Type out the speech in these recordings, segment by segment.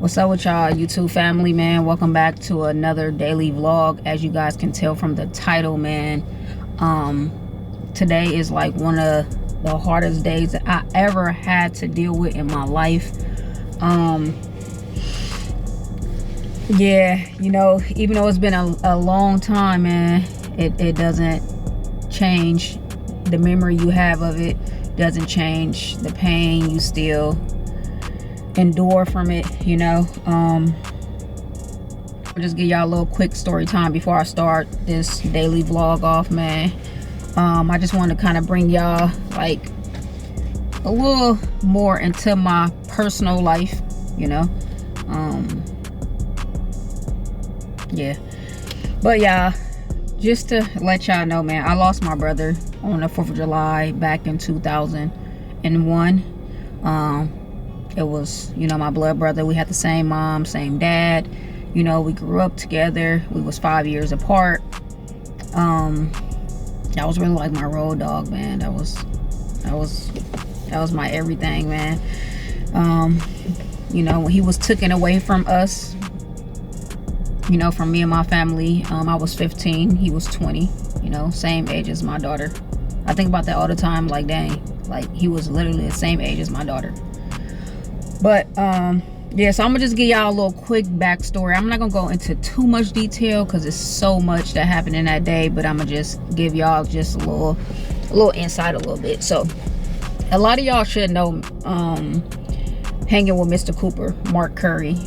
What's up with y'all, YouTube family, man? Welcome back to another daily vlog. As you guys can tell from the title, man, today is like one of the hardest days that I ever had to deal with in my life. Yeah, you know, even though it's been a long time, man, it doesn't change the memory you have of it. Doesn't change the pain you still endure from it, you know. I'll just give y'all a little quick story time before I start this daily vlog off, man. I just want to kind of bring y'all like a little more into my personal life, you know. Yeah, but yeah, just to let y'all know, man, I lost my brother on the 4th of July back in 2001. It was, you know, my blood brother. We had the same mom, same dad. You know, we grew up together. We was 5 years apart. That was really like my road dog, man. That was my everything, man. You know, when he was taken away from us, you know, from me and my family, I was 15, he was 20, you know, same age as my daughter. I think about that all the time, like, dang, like he was literally the same age as my daughter. But yeah, so I'm gonna just give y'all a little quick backstory. I'm not gonna go into too much detail because it's so much that happened in that day, but I'm gonna just give y'all just a little insight a little bit. So a lot of y'all should know hanging with Mr. Cooper, Mark Curry.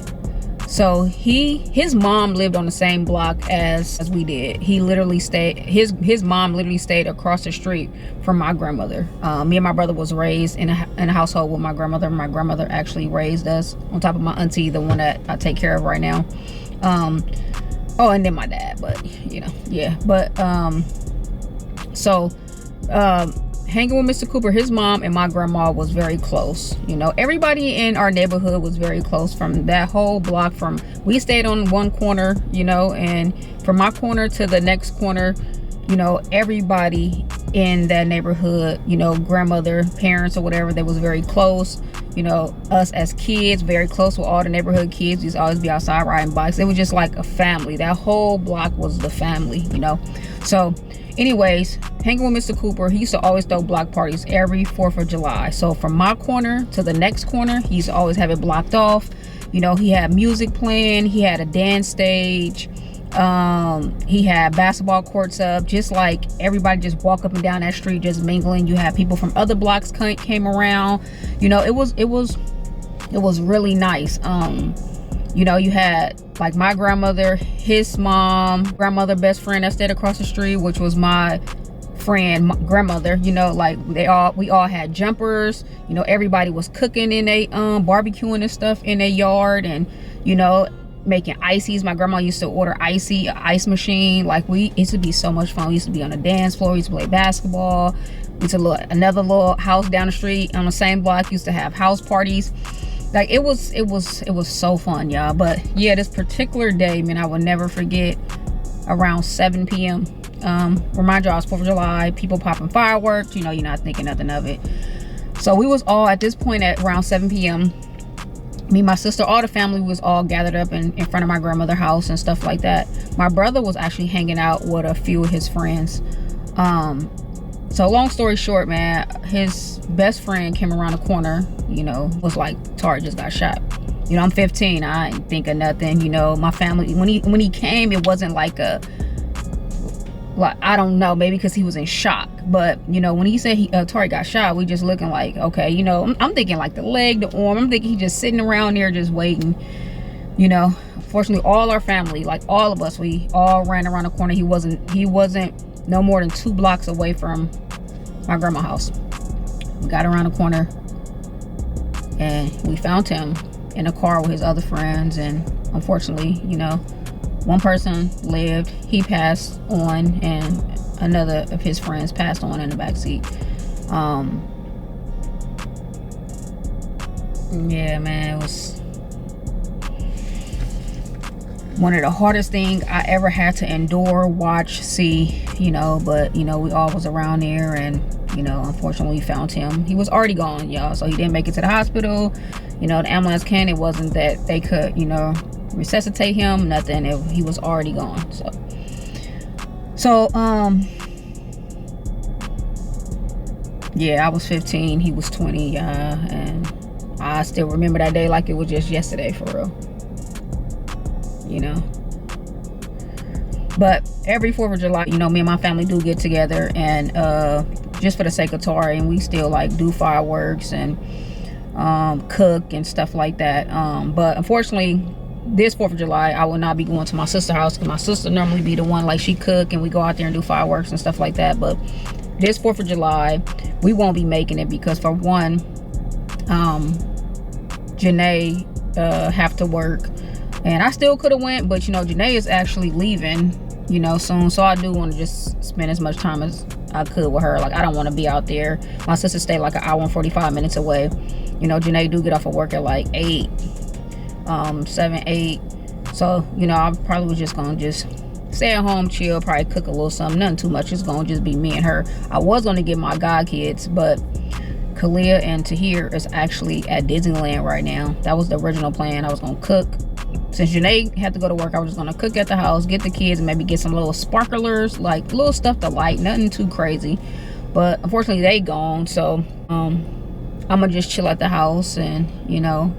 So his mom lived on the same block as we did. He literally stayed, his mom literally stayed across the street from my grandmother. Me and my brother was raised in a household with my grandmother. My grandmother actually raised us, on top of my auntie, the one that I take care of right now. Oh, and then my dad, but you know, yeah. But hanging with Mr. Cooper, his mom and my grandma was very close. You know, everybody in our neighborhood was very close. From that whole block, we stayed on one corner, you know, and from my corner to the next corner, you know, everybody in that neighborhood, you know, grandmother, parents or whatever, they was very close. You know, us as kids, very close with all the neighborhood kids. We used to always be outside riding bikes. It was just like a family. That whole block was the family, you know. So anyways, hanging with Mr. Cooper, he used to always throw block parties every 4th of July. So from my corner to the next corner, he used to always have it blocked off. You know, he had music playing, he had a dance stage, he had basketball courts up, just like everybody just walk up and down that street just mingling. You had people from other blocks came around. You know, it was really nice. You know, you had like my grandmother, his mom, grandmother, best friend that stayed across the street, which was my friend, my grandmother. You know, like we all had jumpers. You know, everybody was cooking in a barbecuing and stuff in a yard, and you know, making ices. My grandma used to order ice machine. Like, it used to be so much fun. We used to be on the dance floor. We used to play basketball. We used to look another little house down the street on the same block used to have house parties. Like, it was so fun, y'all. But yeah, this particular day, man, I will never forget. Around 7 p.m. Remind y'all, it's 4th of July, people popping fireworks, you know, you're not thinking nothing of it. So we was all at this point at around 7 p.m. Me, my sister, all the family was all gathered up in front of my grandmother's house and stuff like that. My brother was actually hanging out with a few of his friends. So long story short, man, his best friend came around the corner, you know, was like, Tari just got shot. You know, I'm 15, I ain't think of nothing. You know, my family, when he came, it wasn't like I don't know, maybe because he was in shock. But, you know, when he said Tari got shot, we just looking like, okay, you know, I'm thinking like the leg, the arm. I'm thinking he just sitting around there just waiting, you know. Fortunately, all our family, like all of us, we all ran around the corner. He wasn't no more than 2 blocks away from my grandma's house. We got around the corner and we found him in a car with his other friends, and unfortunately, you know, one person lived, he passed on, and another of his friends passed on in the back seat. Yeah, man, it was one of the hardest things I ever had to endure, watch, see, you know. But you know, we all was around there, and you know, unfortunately we found him. He was already gone, y'all. So he didn't make it to the hospital. You know, the ambulance came. It wasn't that they could, you know, resuscitate him, nothing. He was already gone. So yeah, I was 15, he was 20, and I still remember that day like it was just yesterday, for real. You know, but every 4th of July, you know, me and my family do get together, and just for the sake of Tori, and we still like do fireworks and cook and stuff like that. But unfortunately, this 4th of July, I will not be going to my sister's house, because my sister normally be the one, like, she cook and we go out there and do fireworks and stuff like that. But this 4th of July, we won't be making it, because for one, Janae have to work, and I still could have went, but you know, Janae is actually leaving, you know, soon. So I do want to just spend as much time as I could with her. Like, I don't want to be out there. My sister stayed like an hour and 45 minutes away. You know, Janae do get off of work at like 8, 7, 8. So, you know, I probably was just gonna just stay at home, chill, probably cook a little something, nothing too much. It's gonna just be me and her. I was gonna get my god kids, but Kalia and Tahir is actually at Disneyland right now. That was the original plan. I was gonna cook. Since Janae had to go to work, I was just gonna cook at the house, get the kids, and maybe get some little sparklers, like little stuff to light, nothing too crazy. But unfortunately, they gone, so I'm gonna just chill at the house, and you know,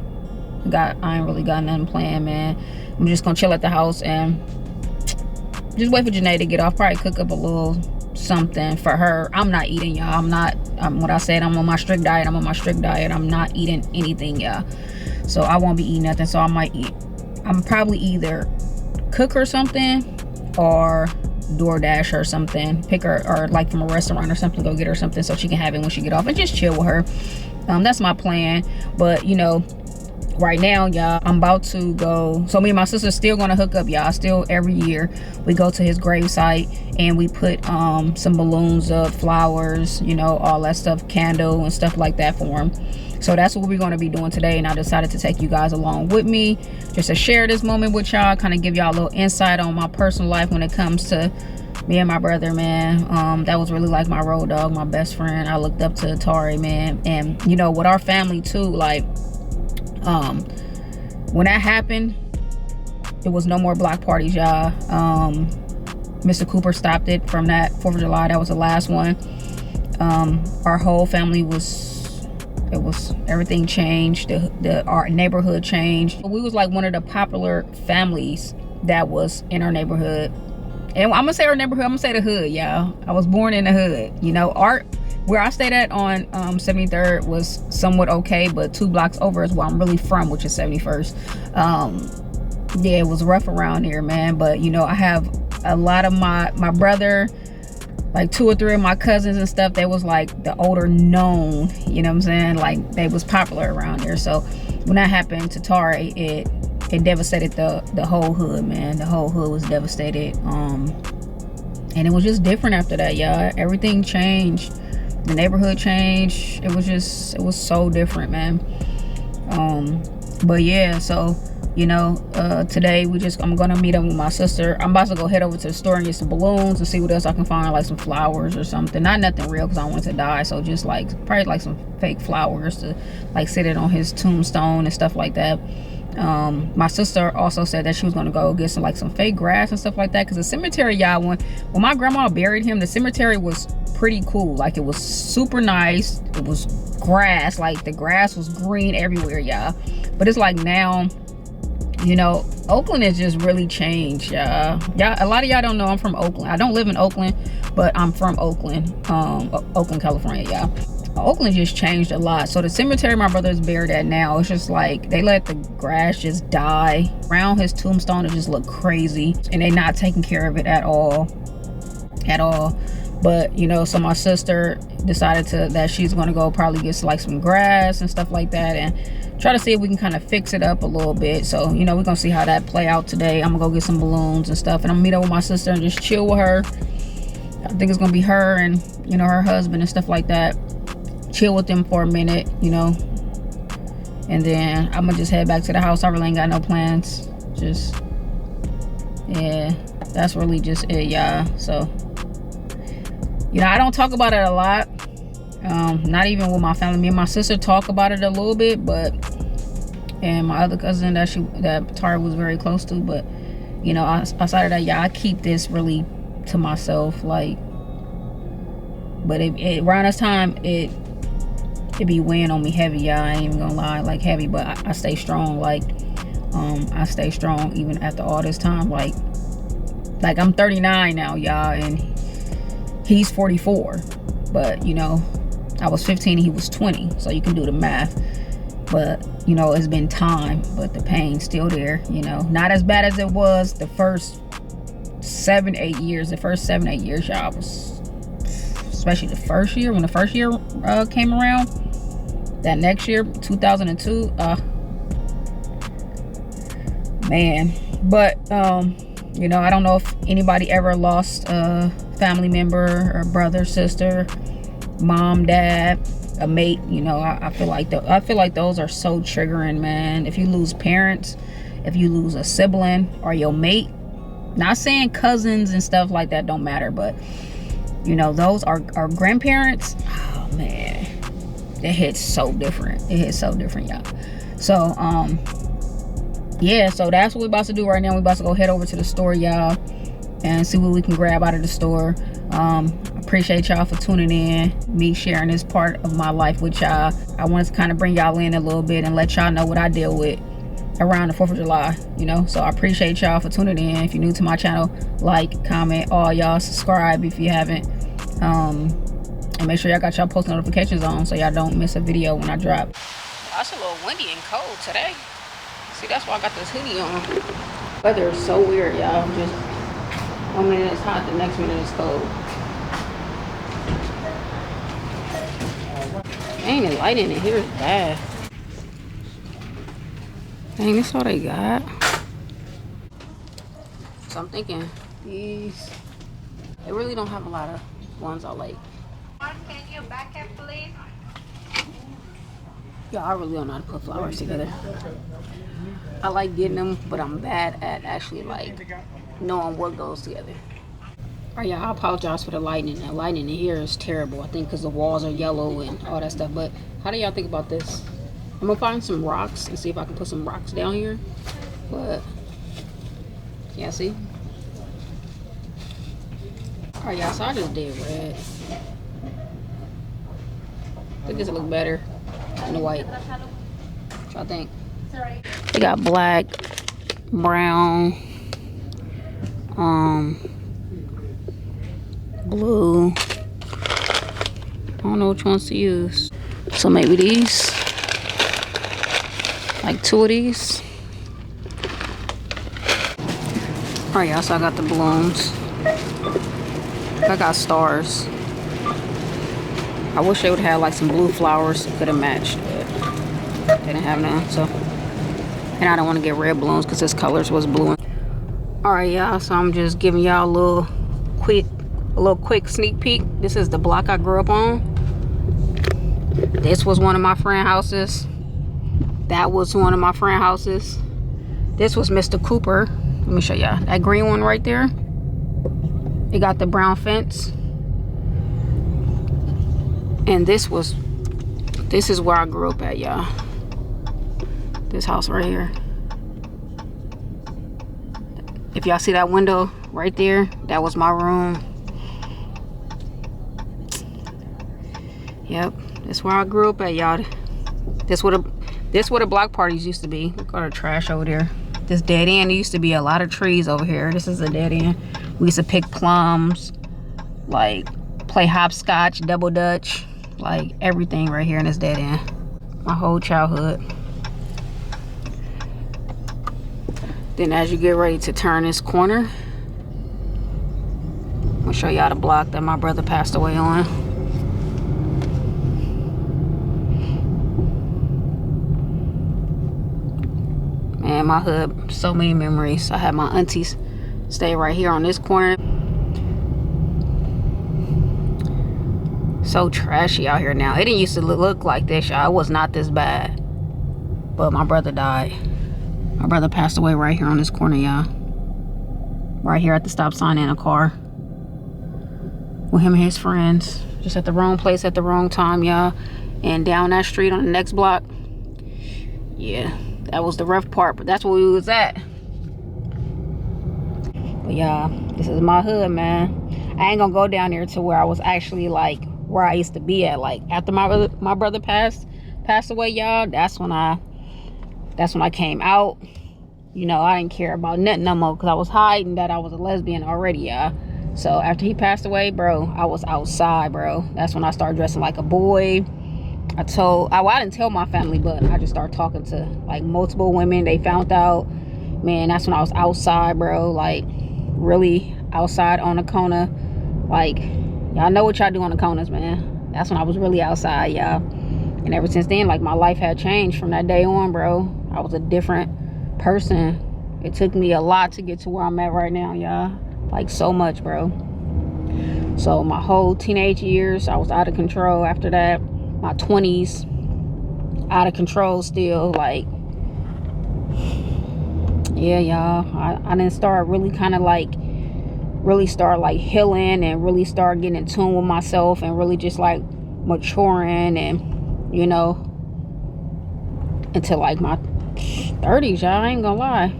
I ain't really got nothing planned, man. I'm just gonna chill at the house and just wait for Janae to get off. Probably cook up a little something for her. I'm not eating, y'all. What I said, I'm on my strict diet. I'm on my strict diet. I'm not eating anything, y'all. So I won't be eating nothing. So I might eat. I'm probably either cook her something or DoorDash her something. Pick her, or like from a restaurant or something, go get her something so she can have it when she get off, and just chill with her. That's my plan. But you know, right now, y'all, I'm about to go. So me and my sister still gonna hook up, y'all. Still, every year we go to his gravesite and we put some balloons up, flowers, you know, all that stuff, candle and stuff like that for him. So that's what we're going to be doing today, and I decided to take you guys along with me just to share this moment with y'all, kind of give y'all a little insight on my personal life when it comes to me and my brother, man. That was really like my road dog, my best friend. I looked up to Tori, man. And you know, with our family too, like when that happened, it was no more block parties, y'all. Mr. Cooper stopped it from that 4th of July. That was the last one. Our whole family everything changed. Our neighborhood changed. We was like one of the popular families that was in our neighborhood. And I'm gonna say our neighborhood, I'm gonna say the hood, y'all. I was born in the hood. You know, where I stayed at on 73rd was somewhat okay, but 2 blocks over is where I'm really from, which is 71st. Yeah, it was rough around here, man. But you know, I have a lot of my brother, like 2 or 3 of my cousins and stuff, they was like the older known, you know what I'm saying? Like, they was popular around there. So when that happened to Tori, it devastated the whole hood, man. The whole hood was devastated. And it was just different after that, y'all. Everything changed. The neighborhood changed. It was so different, man. But yeah, so you know, today I'm gonna meet up with my sister. I'm about to go head over to the store and get some balloons and see what else I can find, like some flowers or something. Not nothing real, because I don't want it to die. So just like probably like some fake flowers to like sit it on his tombstone and stuff like that. My sister also said that she was gonna go get some fake grass and stuff like that, because the cemetery, y'all, when my grandma buried him, the cemetery was pretty cool. Like, it was super nice. It was grass, like the grass was green everywhere, y'all. But it's like now, you know, Oakland has just really changed, y'all. A lot of y'all don't know I'm from Oakland. I don't live in Oakland, but I'm from Oakland, Oakland, California, y'all. Oakland just changed a lot. So the cemetery my brother is buried at now, it's just like they let the grass just die around his tombstone. It just look crazy, and they not taking care of it at all. But you know, so my sister decided that she's gonna go probably get like some grass and stuff like that, and try to see if we can kind of fix it up a little bit. So you know, we're gonna see how that play out today. I'm gonna go get some balloons and stuff, and I'm gonna meet up with my sister and just chill with her. I think it's gonna be her and, you know, her husband and stuff like that. Chill with them for a minute, you know, and then I'm gonna just head back to the house. I really ain't got no plans. Just, yeah, that's really just it, y'all. So, you know, I don't talk about it a lot, Not even with my family. Me and my sister talk about it a little bit, but and my other cousin that Tara was very close to, but you know, outside of that, yeah, I keep this really to myself. Like, but around this time, it be weighing on me heavy, y'all. I ain't even gonna lie, like heavy, but I stay strong. Like, I stay strong even after all this time. Like I'm 39 now, y'all, and he's 44. But you know, I was 15 and he was 20, so you can do the math. But you know, it's been time, but the pain's still there. You know, not as bad as it was the first 7-8 years. The first 7-8 years, y'all, was, especially the first year, when the first year came around. That next year, 2002, man. But you know, I don't know if anybody ever lost a family member or brother, sister, mom, dad, a mate. You know, I feel like those are so triggering, man. If you lose parents, if you lose a sibling or your mate, not saying cousins and stuff like that don't matter, but you know, those are our grandparents. Oh man, it hits so different. It hits so different, y'all. So yeah, so that's what we're about to do right now. We're about to go head over to the store, y'all, and see what we can grab out of the store. Appreciate y'all for tuning in, me sharing this part of my life with y'all. I wanted to kind of bring y'all in a little bit and let y'all know what I deal with around the 4th of July, you know. So I appreciate y'all for tuning in. If you're new to my channel, like, comment, all y'all, subscribe if you haven't, and make sure y'all got y'all post notifications on so y'all don't miss a video when I drop. Oh, it's a little windy and cold today. See, that's why I got this hoodie on. Weather is so weird, y'all. Just 1 minute it's hot, the next minute it's cold. Dang, the light in it here is bad. Dang, that's all they got. So I'm thinking these, they really don't have a lot of ones I like. Can you back up, please? Yeah, I really don't know how to put flowers together. I like getting them, but I'm bad at actually like knowing what goes together. Alright, y'all, I apologize for the lighting. The lighting in here is terrible. I think because the walls are yellow and all that stuff. But how do y'all think about this? I'm gonna find some rocks and see if I can put some rocks down here. But yeah, see? Alright, y'all, so I just did red. I think this will look better than the white. What y'all think? They got black, brown, blue. I don't know which ones to use. So maybe these, like 2 of these. All right, y'all, so I got the balloons. I got stars. I wish they would have like some blue flowers, could have matched, but they didn't have none. So, and I don't want to get red balloons because this colors was blue. All right, y'all, so I'm just giving y'all a little quick sneak peek. This is the block I grew up on. This was one of my friend houses. That was one of my friend houses. This was Mr. Cooper. Let me show y'all that green one right there. It got the brown fence. And this is where I grew up at, y'all. This house right here. If y'all see that window right there, that was my room. Yep, that's where I grew up at, y'all. This where the block parties used to be. Look at the trash over there. This dead end, there used to be a lot of trees over here. This is a dead end. We used to pick plums, like play hopscotch, double dutch, like everything right here in this dead end. My whole childhood. Then as you get ready to turn this corner, I'm gonna show y'all the block that my brother passed away on. Man, my hood, so many memories. I had my aunties stay right here on this corner. So trashy out here now. It didn't used to look like this, y'all. It was not this bad. But my brother died. My brother passed away right here on this corner, y'all. Right here at the stop sign in a car. With him and his friends. Just at the wrong place at the wrong time, y'all. And down that street on the next block, yeah, that was the rough part, but that's where we was at. But y'all, this is my hood, man. I ain't gonna go down there to where I was actually like where I used to be at. Like after my brother passed away, y'all, that's when I came out. You know, I didn't care about nothing no more because I was hiding that I was a lesbian already, y'all. So after he passed away, bro, I was outside, bro. That's when I started dressing like a boy. I didn't tell my family, but I just started talking to like multiple women. They found out, man. That's when I was outside, bro. Like really outside on the corner. Like y'all know what y'all do on the corners, man. That's when I was really outside, y'all. And ever since then, like my life had changed from that day on, bro. I was a different person. It took me a lot to get to where I'm at right now, y'all. Like so much, bro. So my whole teenage years, I was out of control. After that, my 20s, out of control still. Like, yeah, y'all. I didn't start really kind of like start like healing and really start getting in tune with myself and really just like maturing and, you know, until like my 30s, y'all. I ain't gonna lie.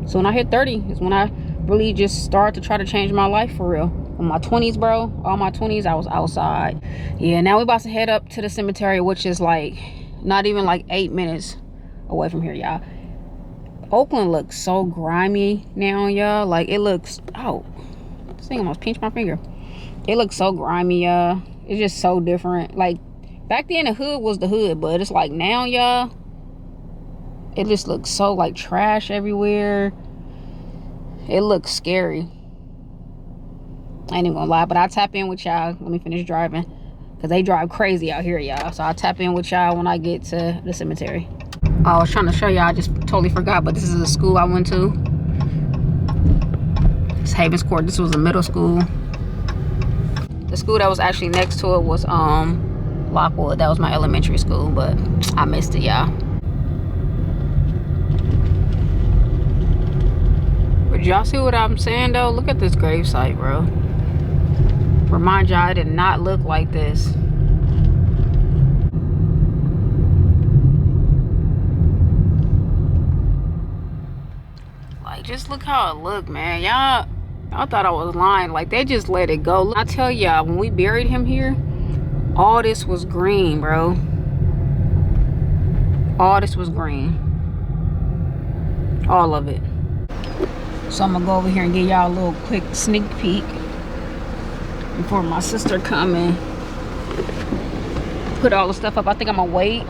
So when I hit 30 is when I really just started to try to change my life for real. In my 20s, bro, all my 20s, I was outside. Yeah, now we about to head up to the cemetery, which is like not even like 8 minutes away from here, y'all. Oakland looks so grimy now, y'all. Like it looks, oh, this thing almost pinched my finger. It looks so grimy, y'all. It's just so different. Like back then the hood was the hood, but it's like now, y'all, it just looks so like trash everywhere. It looks scary. I ain't even gonna lie, but I'll tap in with y'all. Let me finish driving, because they drive crazy out here, y'all. So I'll tap in with y'all when I get to the cemetery. Oh, I was trying to show y'all, I just totally forgot, but this is the school I went to. It's Havens Court. This was a middle school. The school that was actually next to it was Lockwood. That was my elementary school, but I missed it, y'all. But y'all see what I'm saying though? Look at this gravesite, bro. Remind y'all, it did not look like this. Like, just look how it looked, man. Y'all thought I was lying. Like, they just let it go. I tell y'all, when we buried him here, all this was green, bro. All this was green. All of it. So I'm gonna go over here and give y'all a little quick sneak peek before my sister come and put all the stuff up. I think I'm gonna wait.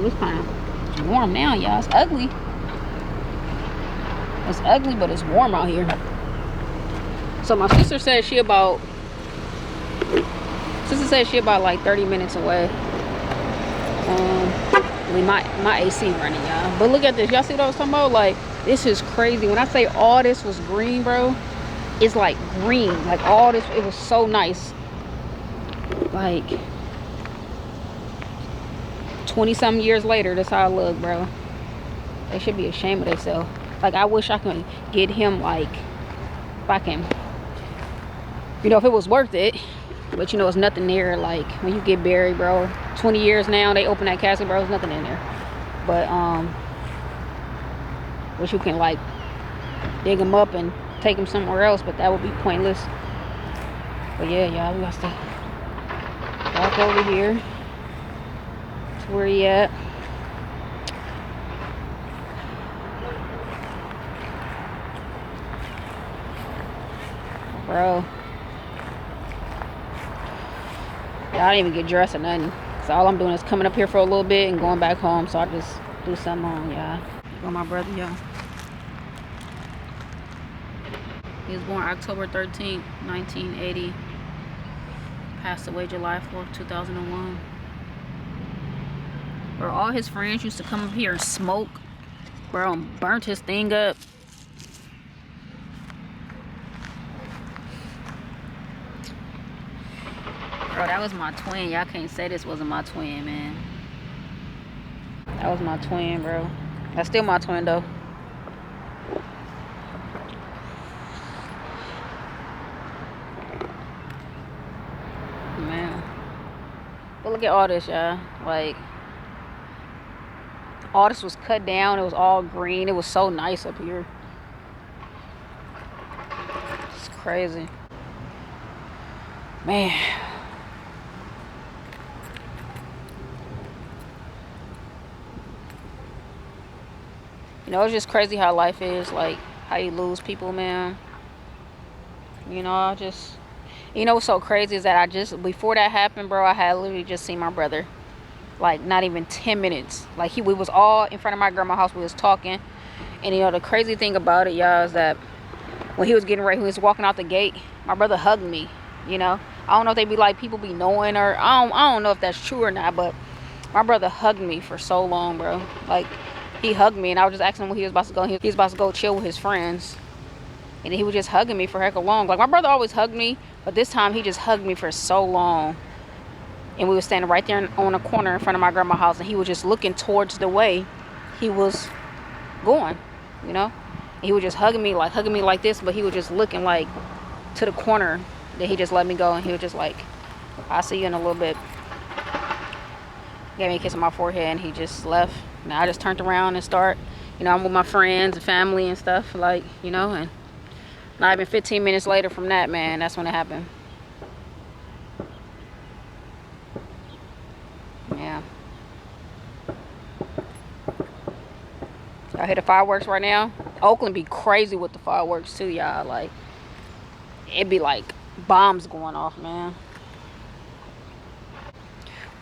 It's kind of warm now, y'all. It's ugly. It's ugly, but it's warm out here. So my sister said she about like 30 minutes away. My AC running, y'all. But look at this. Y'all see what I was talking about? Like, this is crazy. When I say all this was green, bro, it's like green. Like all this, it was so nice. Like 20-something years later, that's how I look, bro. They should be ashamed of themselves. Like, I wish I could get him, like, if I can, you know, if it was worth it. But, you know, it's nothing there. Like, when you get buried, bro, 20 years now, they open that casket, bro, there's nothing in there. But, wish you can, like, dig them up and take them somewhere else, but that would be pointless. But, yeah, y'all, we got to walk over here to where he at. Bro, I didn't even get dressed or nothing. So all I'm doing is coming up here for a little bit and going back home. So I just do something on, y'all. Go my brother, y'all. He was born October 13th, 1980. Passed away July 4th, 2001. Bro, all his friends used to come up here and smoke. Bro, and burnt his thing up. Bro, that was my twin. Y'all can't say this wasn't my twin, man. That was my twin, bro. That's still my twin, though. But look at all this, y'all. Like, all this was cut down. It was all green. It was so nice up here. It's crazy. Man. You know, it's just crazy how life is. Like, how you lose people, man. You know, you know what's so crazy is that before that happened, bro, I had literally just seen my brother. Like, not even 10 minutes. Like, we was all in front of my grandma's house. We was talking. And, you know, the crazy thing about it, y'all, is that when he was getting ready, he was walking out the gate, my brother hugged me, you know. I don't know if they be like, people be knowing, or I don't know if that's true or not, but my brother hugged me for so long, bro. Like, he hugged me, and I was just asking him where he was about to go. He was about to go chill with his friends. And he was just hugging me for heck of long. Like, my brother always hugged me, but this time he just hugged me for so long. And we were standing right there on a corner in front of my grandma's house, and he was just looking towards the way he was going, you know. And he was just hugging me like this, but he was just looking like to the corner. Then he just let me go, and he was just like, "I'll see you in a little bit." Gave me a kiss on my forehead, and he just left. Now I just turned around and I'm with my friends and family and stuff, like, you know, and not even 15 minutes later from that, man, that's when it happened. Yeah. Y'all hear the fireworks right now? Oakland be crazy with the fireworks too, y'all. Like, it be like bombs going off, man.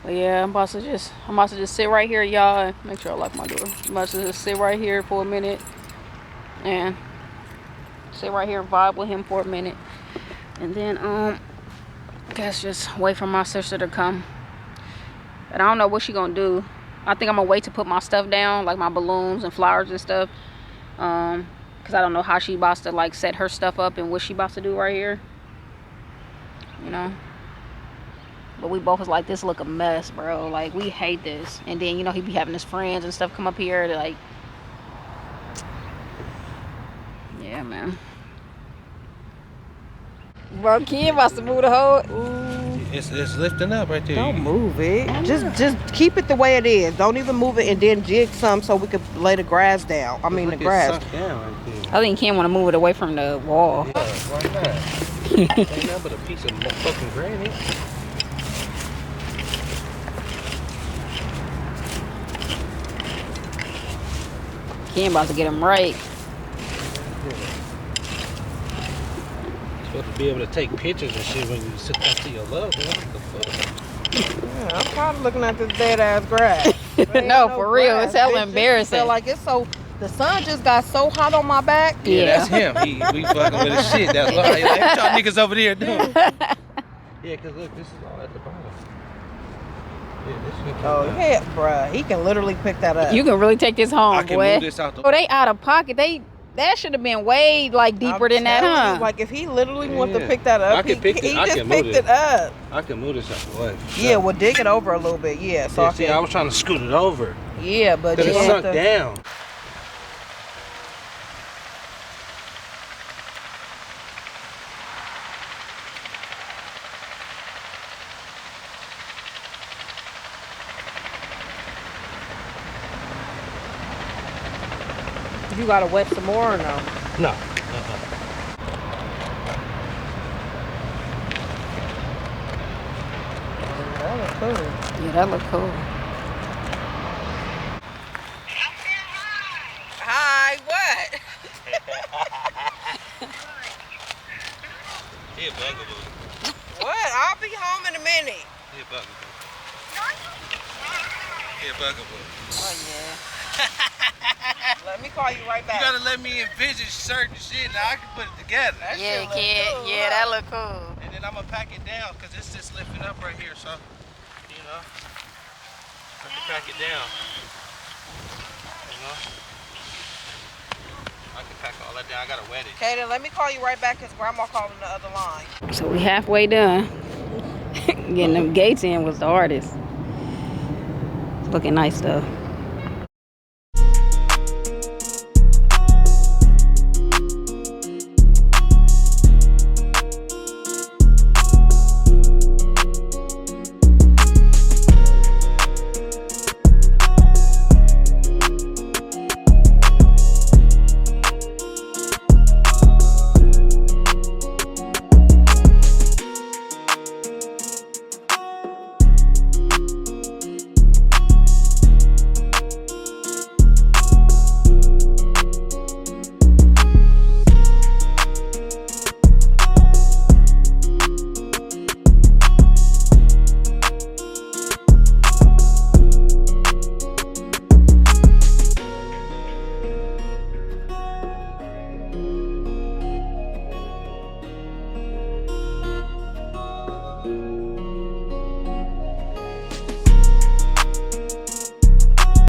But yeah, I'm about to just sit right here, y'all. Make sure I lock my door. I'm about to just sit right here for a minute and sit right here and vibe with him for a minute, and then guess just wait for my sister to come. But I don't know what she gonna do. I think I'm gonna wait to put my stuff down, like my balloons and flowers and stuff, because I don't know how she about to like set her stuff up and what she about to do right here, you know. But we both was like, this look a mess, bro. Like, we hate this. And then, you know, he be having his friends and stuff come up here to, like, yeah, man. Bro, Ken about to move the whole. Ooh. It's lifting up right there. Don't move it. Just keep it the way it is. Don't even move it, and then jig some so we could lay the grass down. I mean, the grass. Down right there. I think Ken want to move it away from the wall. Yeah, why not? Ain't nothing but a piece of fucking granite. Ken about to get him right. Supposed to be able to take pictures and shit when you sit next to your loved one. What the fuck? Yeah, I'm tired of looking at this dead ass grass. No, for real, it's hella embarrassing. Feel like it's so. The sun just got so hot on my back. Yeah. That's him. We fucking with his shit. That's why. Like, what y'all niggas over there doing? Yeah, cause look, this is all at the bottom. Yeah, this shit. Oh yeah, bruh. He can literally pick that up. You can really take this home, I can boy. move this out the. Oh, they out of pocket. That should have been way like deeper than that, huh? You, like if he literally want to pick that up, I can pick it. he I just can move picked it. it up. I can move this out the way. Yeah, well, dig it over a little bit. Yeah, so Yeah, I see, can. I was trying to scoot it over. Yeah, but Cause you it have sunk to. down. You gotta wet some more or no? No. That was cool. Yeah, that look cool. Hi, what? He a bugaboo. What? I'll be home in a minute. He a bugaboo. He a bugaboo. Oh yeah. Let me call you right back. You gotta let me envision certain shit. Now I can put it together. That Yeah, shit look kid. cool, Yeah, huh? that look cool. And then I'm gonna pack it down because it's just lifting up right here. So, you know, I can pack it down. You know, I can pack all that down. I gotta wet it. Okay, then let me call you right back because Grandma calling the other line. So we halfway done. Getting them gates in was the hardest. It's looking nice though.